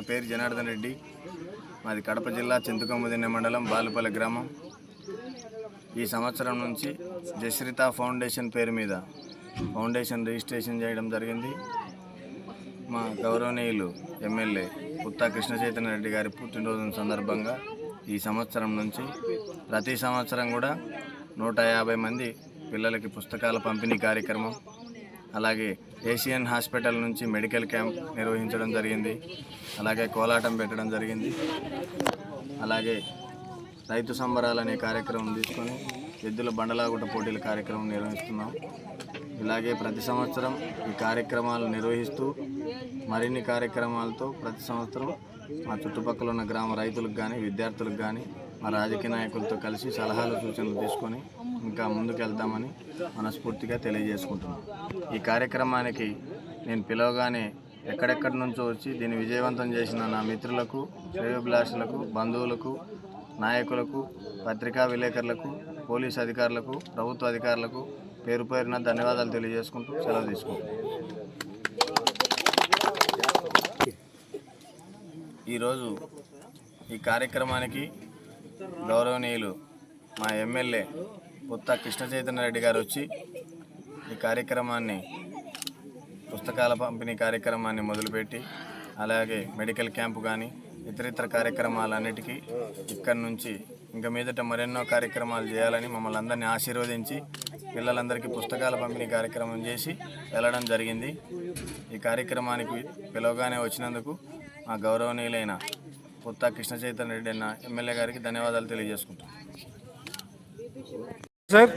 పేరు జనార్దన్ రెడ్డి. మాది కడప జిల్లా చింతకొమ్మదిన్నె మండలం బాలుపల్లి గ్రామం. ఈ సంవత్సరం నుంచి జశ్రిత ఫౌండేషన్ పేరు మీద ఫౌండేషన్ రిజిస్ట్రేషన్ చేయడం జరిగింది. మా గౌరవనీయులు ఎమ్మెల్యే పుత్తా కృష్ణ చైతన్య రెడ్డి గారి పుట్టినరోజు సందర్భంగా ఈ సంవత్సరం నుంచి ప్రతి సంవత్సరం కూడా 150 మంది పిల్లలకి పుస్తకాల పంపిణీ కార్యక్రమం, అలాగే ఏషియన్ హాస్పిటల్ నుంచి మెడికల్ క్యాంప్ నిర్వహించడం జరిగింది. అలాగే కోలాటం పెట్టడం జరిగింది. అలాగే రైతు సంబరాలు అనే కార్యక్రమం తీసుకొని ఎద్దుల బండలాగుట పోటీల కార్యక్రమం నిర్వహిస్తున్నాం. ఇలాగే ప్రతి సంవత్సరం ఈ కార్యక్రమాలు నిర్వహిస్తూ మరిన్ని కార్యక్రమాలతో ప్రతి సంవత్సరం మా చుట్టుపక్కల ఉన్న గ్రామ రైతులకు కానీ విద్యార్థులకు కానీ మా రాజకీయ నాయకులతో కలిసి సలహాలు సూచనలు తీసుకొని ఇంకా ముందుకు వెళ్తామని మనస్ఫూర్తిగా తెలియజేసుకుంటున్నాను. ఈ కార్యక్రమానికి నేను పిలవగానే ఎక్కడెక్కడి నుంచో వచ్చి దీన్ని విజయవంతం చేసిన నా మిత్రులకు, శ్రేయోభిలాషులకు, బంధువులకు, నాయకులకు, పత్రికా విలేకరులకు, పోలీసు అధికారులకు, ప్రభుత్వ అధికారులకు పేరు పేరున ధన్యవాదాలు తెలియజేసుకుంటూ సెలవు తీసుకుంటాం. ఈరోజు ఈ కార్యక్రమానికి గౌరవనీయులు మా ఎమ్మెల్యే పుత్తా కృష్ణ చైతన్య రెడ్డి గారు వచ్చి ఈ కార్యక్రమాన్ని పుస్తకాల పంపిణీ కార్యక్రమాన్ని మొదలుపెట్టి అలాగే మెడికల్ క్యాంపు కానీ ఇతరితర కార్యక్రమాలన్నిటికీ ఇక్కడి నుంచి ఇంకా మీదట మరెన్నో కార్యక్రమాలు చేయాలని మమ్మల్ని అందరినీ ఆశీర్వదించి పిల్లలందరికీ పుస్తకాల పంపిణీ కార్యక్రమం చేసి వెళ్ళడం జరిగింది. ఈ కార్యక్రమానికి పిలవగానే వచ్చినందుకు మా గౌరవనీయులైన పుత్తా కృష్ణ చైతన్య రెడ్డి అన్న ఎమ్మెల్యే గారికి ధన్యవాదాలు తెలియజేసుకుంటాం. సార్